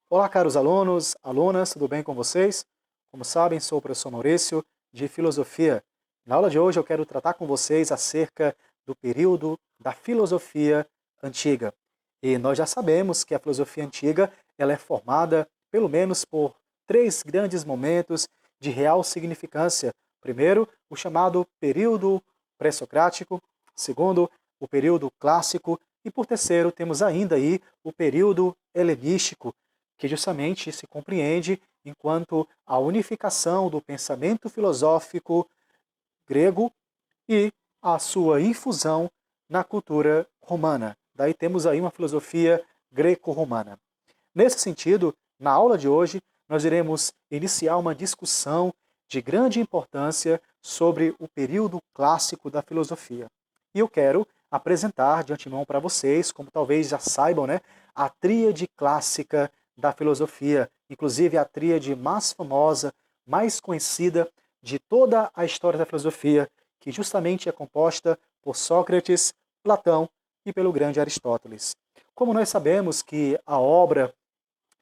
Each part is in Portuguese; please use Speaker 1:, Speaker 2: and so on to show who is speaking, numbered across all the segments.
Speaker 1: Olá, caros alunos, alunas, tudo bem com vocês? Como sabem, sou o professor Maurício, de Filosofia. Na aula de hoje eu quero tratar com vocês acerca do período da filosofia antiga. E nós já sabemos que a filosofia antiga ela é formada, pelo menos, por três grandes momentos de real significância. Primeiro, o chamado período pré-socrático. Segundo, o período clássico. E por terceiro, temos ainda aí o período helenístico, que justamente se compreende enquanto a unificação do pensamento filosófico grego e a sua infusão na cultura romana. Daí temos aí uma filosofia greco-romana. Nesse sentido, na aula de hoje, nós iremos iniciar uma discussão de grande importância sobre o período clássico da filosofia. E eu quero apresentar de antemão para vocês, como talvez já saibam, né, a tríade clássica da filosofia, inclusive a tríade mais famosa, mais conhecida de toda a história da filosofia, que justamente é composta por Sócrates, Platão e pelo grande Aristóteles. Como nós sabemos que a obra,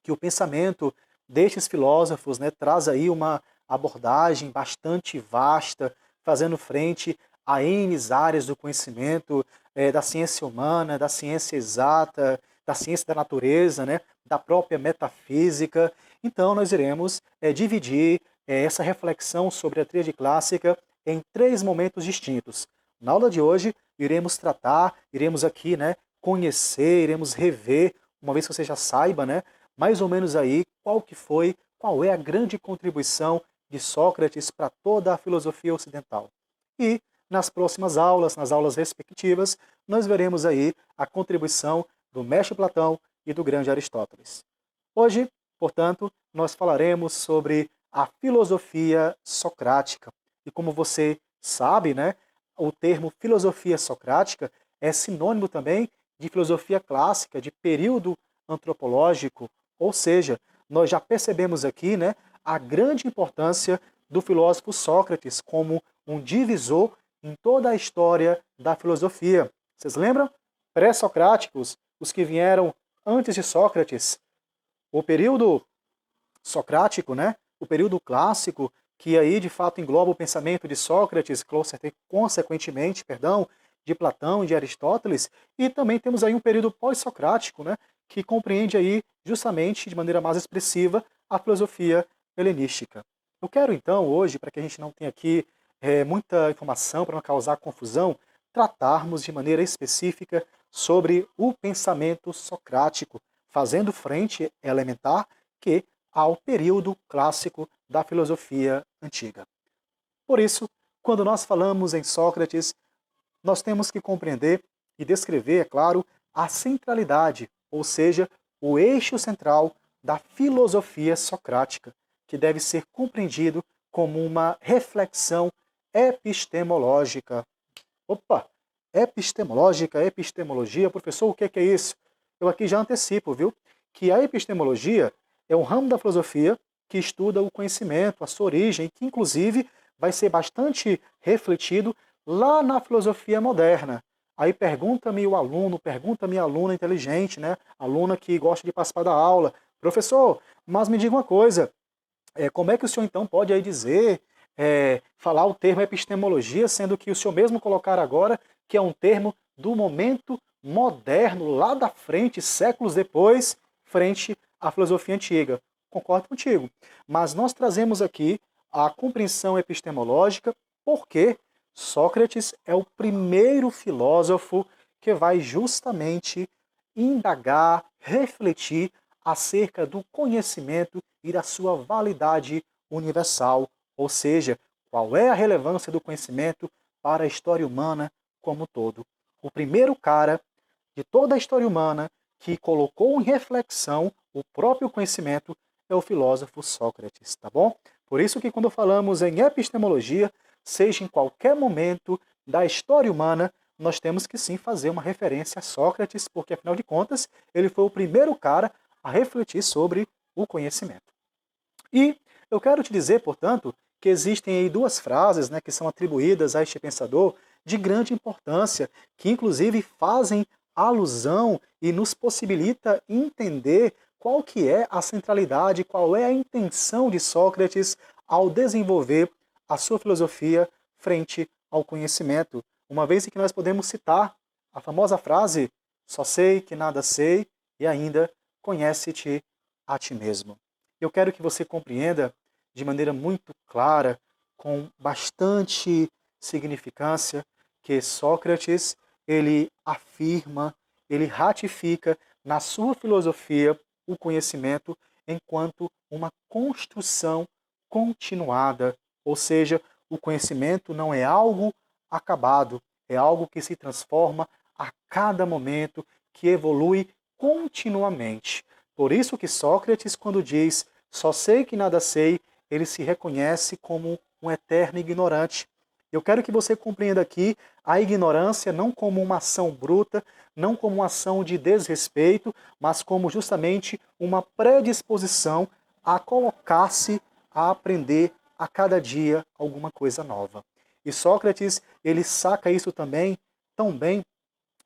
Speaker 1: que o pensamento destes filósofos, né, traz aí uma abordagem bastante vasta, fazendo frente a N áreas do conhecimento, da ciência humana, da ciência exata, da ciência da natureza, né, da própria metafísica. Então nós iremos dividir essa reflexão sobre a tríade clássica em três momentos distintos. Na aula de hoje iremos aqui, né, conhecer, iremos rever, uma vez que você já saiba, né, mais ou menos aí qual é a grande contribuição de Sócrates para toda a filosofia ocidental. E nas próximas aulas, nas aulas respectivas, nós veremos aí a contribuição do mestre Platão e do grande Aristóteles. Hoje, portanto, nós falaremos sobre a filosofia socrática. E como você sabe, né, o termo filosofia socrática é sinônimo também de filosofia clássica, de período antropológico, ou seja, nós já percebemos aqui, né, a grande importância do filósofo Sócrates como um divisor em toda a história da filosofia. Vocês lembram? Pré-socráticos, os que vieram antes de Sócrates. O período socrático, né, o período clássico, que aí de fato engloba o pensamento de Sócrates, consequentemente, de Platão e de Aristóteles, e também temos aí um período pós-socrático, né, que compreende aí justamente de maneira mais expressiva a filosofia helenística. Eu quero então hoje, para que a gente não tenha aqui muita informação, para não causar confusão, tratarmos de maneira específica sobre o pensamento socrático, fazendo frente elementar que ao período clássico da filosofia antiga. Por isso, quando nós falamos em Sócrates, nós temos que compreender e descrever, é claro, a centralidade, ou seja, o eixo central da filosofia socrática, que deve ser compreendido como uma reflexão epistemológica. Opa! Epistemológica, epistemologia, professor, o que é isso? Eu aqui já antecipo, viu? Que a epistemologia é um ramo da filosofia que estuda o conhecimento, a sua origem, que inclusive vai ser bastante refletido lá na filosofia moderna. Aí pergunta-me o aluno, pergunta-me a aluna inteligente, né? Aluna que gosta de participar da aula. Professor, mas me diga uma coisa, como é que o senhor então pode aí dizer, falar o termo epistemologia, sendo que o senhor mesmo colocar agora que é um termo do momento moderno, lá da frente, séculos depois, frente à filosofia antiga. Concordo contigo. Mas nós trazemos aqui a compreensão epistemológica porque Sócrates é o primeiro filósofo que vai justamente indagar, refletir acerca do conhecimento e da sua validade universal, ou seja, qual é a relevância do conhecimento para a história humana como um todo. O primeiro cara de toda a história humana que colocou em reflexão o próprio conhecimento é o filósofo Sócrates, tá bom? Por isso que quando falamos em epistemologia, seja em qualquer momento da história humana, nós temos que sim fazer uma referência a Sócrates, porque afinal de contas, ele foi o primeiro cara a refletir sobre o conhecimento. E eu quero te dizer, portanto, que existem aí duas frases, né, que são atribuídas a este pensador de grande importância, que inclusive fazem alusão e nos possibilita entender qual que é a centralidade, qual é a intenção de Sócrates ao desenvolver a sua filosofia frente ao conhecimento, uma vez que nós podemos citar a famosa frase: só sei que nada sei e ainda conhece-te a ti mesmo. Eu quero que você compreenda de maneira muito clara, com bastante significância, que Sócrates, ele afirma, ele ratifica na sua filosofia o conhecimento enquanto uma construção continuada, ou seja, o conhecimento não é algo acabado, é algo que se transforma a cada momento, que evolui continuamente. Por isso que Sócrates, quando diz só sei que nada sei, ele se reconhece como um eterno ignorante. Eu quero que você compreenda aqui a ignorância não como uma ação bruta, não como uma ação de desrespeito, mas como justamente uma predisposição a colocar-se a aprender a cada dia alguma coisa nova. E Sócrates, ele saca isso também tão bem,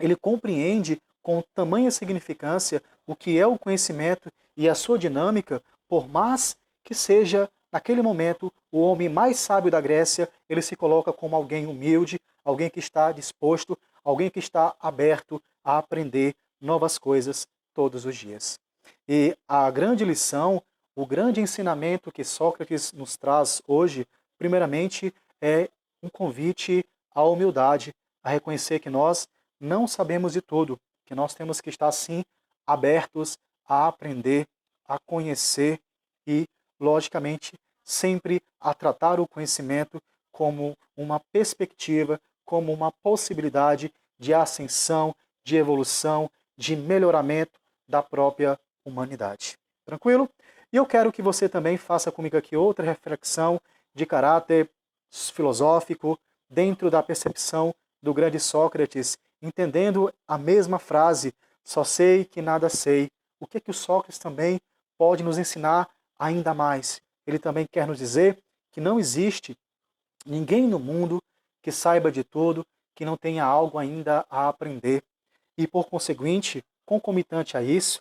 Speaker 1: ele compreende com tamanha significância o que é o conhecimento e a sua dinâmica, por mais que seja, naquele momento, o homem mais sábio da Grécia, ele se coloca como alguém humilde, alguém que está disposto, alguém que está aberto a aprender novas coisas todos os dias. E a grande lição, o grande ensinamento que Sócrates nos traz hoje, primeiramente, é um convite à humildade, a reconhecer que nós não sabemos de tudo, que nós temos que estar, sim, abertos a aprender, a conhecer e, logicamente, sempre a tratar o conhecimento como uma perspectiva, como uma possibilidade de ascensão, de evolução, de melhoramento da própria humanidade. Tranquilo? E eu quero que você também faça comigo aqui outra reflexão de caráter filosófico dentro da percepção do grande Sócrates, entendendo a mesma frase, só sei que nada sei. O que o Sócrates também pode nos ensinar ainda mais? Ele também quer nos dizer que não existe ninguém no mundo que saiba de tudo, que não tenha algo ainda a aprender. E, por conseguinte, concomitante a isso,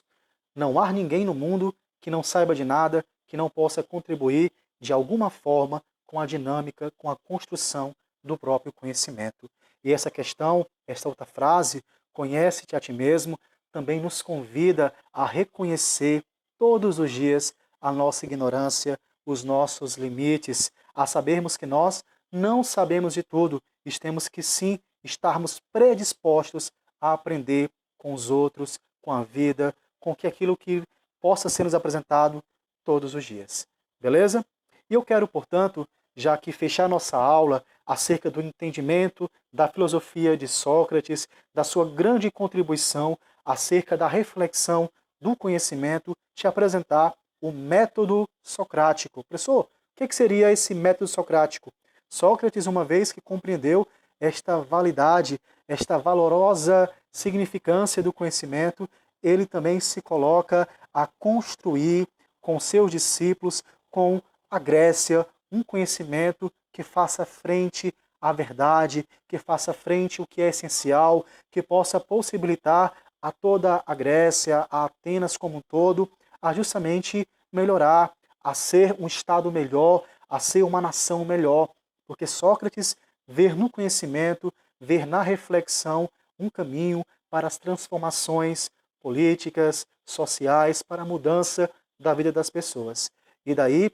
Speaker 1: não há ninguém no mundo que não saiba de nada, que não possa contribuir de alguma forma com a dinâmica, com a construção do próprio conhecimento. E essa questão, esta outra frase, conhece-te a ti mesmo, também nos convida a reconhecer todos os dias a nossa ignorância, os nossos limites, a sabermos que nós não sabemos de tudo e temos que sim estarmos predispostos a aprender com os outros, com a vida, com que aquilo que possa ser nos apresentado todos os dias. Beleza? E eu quero, portanto, já que fechar nossa aula acerca do entendimento da filosofia de Sócrates, da sua grande contribuição acerca da reflexão do conhecimento, te apresentar o método socrático. Professor, o que seria esse método socrático? Sócrates, uma vez que compreendeu esta validade, esta valorosa significância do conhecimento, ele também se coloca a construir com seus discípulos, com a Grécia, um conhecimento que faça frente à verdade, que faça frente ao que é essencial, que possa possibilitar a toda a Grécia, a Atenas como um todo, a justamente melhorar, a ser um Estado melhor, a ser uma nação melhor. Porque Sócrates vê no conhecimento, vê na reflexão um caminho para as transformações políticas, sociais, para a mudança da vida das pessoas. E daí,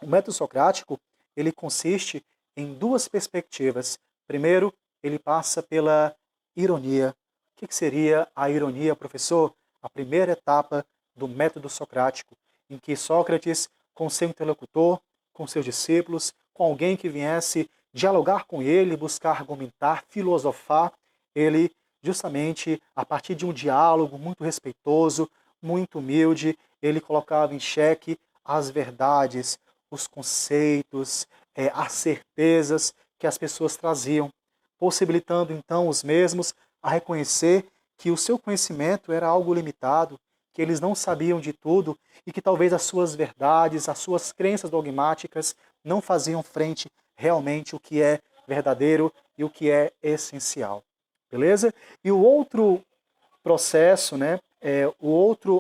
Speaker 1: o método socrático, ele consiste em duas perspectivas. Primeiro, ele passa pela ironia. O que seria a ironia, professor? A primeira etapa do método socrático, em que Sócrates, com seu interlocutor, com seus discípulos, com alguém que viesse dialogar com ele, buscar argumentar, filosofar, ele justamente, a partir de um diálogo muito respeitoso, muito humilde, ele colocava em xeque as verdades, os conceitos, as certezas que as pessoas traziam, possibilitando então os mesmos a reconhecer que o seu conhecimento era algo limitado, que eles não sabiam de tudo e que talvez as suas verdades, as suas crenças dogmáticas não faziam frente realmente o que é verdadeiro e o que é essencial. Beleza? E o outro processo, né,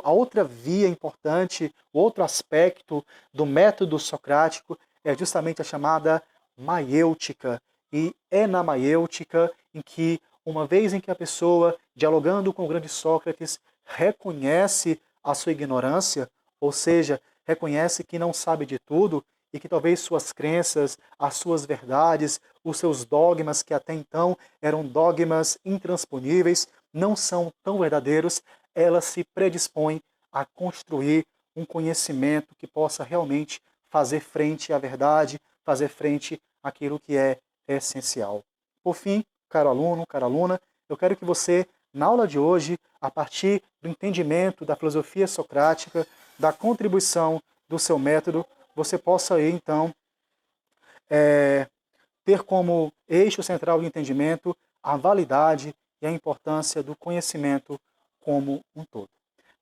Speaker 1: a outra via importante, o outro aspecto do método socrático é justamente a chamada maiêutica. E é na maiêutica em que, uma vez em que a pessoa, dialogando com o grande Sócrates, reconhece a sua ignorância, ou seja, reconhece que não sabe de tudo e que talvez suas crenças, as suas verdades, os seus dogmas, que até então eram dogmas intransponíveis, não são tão verdadeiros, ela se predispõe a construir um conhecimento que possa realmente fazer frente à verdade, fazer frente àquilo que é essencial. Por fim, caro aluno, cara aluna, eu quero que você, na aula de hoje, a partir do entendimento da filosofia socrática, da contribuição do seu método, você possa aí, então, ter como eixo central do entendimento a validade e a importância do conhecimento como um todo.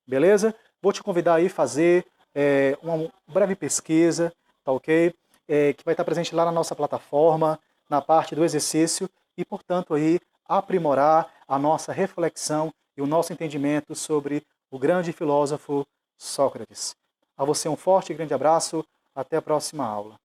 Speaker 1: Beleza? Vou te convidar aí a fazer uma breve pesquisa, tá ok? Que vai estar presente lá na nossa plataforma, na parte do exercício, e, portanto, aí aprimorar a nossa reflexão e o nosso entendimento sobre o grande filósofo Sócrates. A você um forte e grande abraço, até a próxima aula.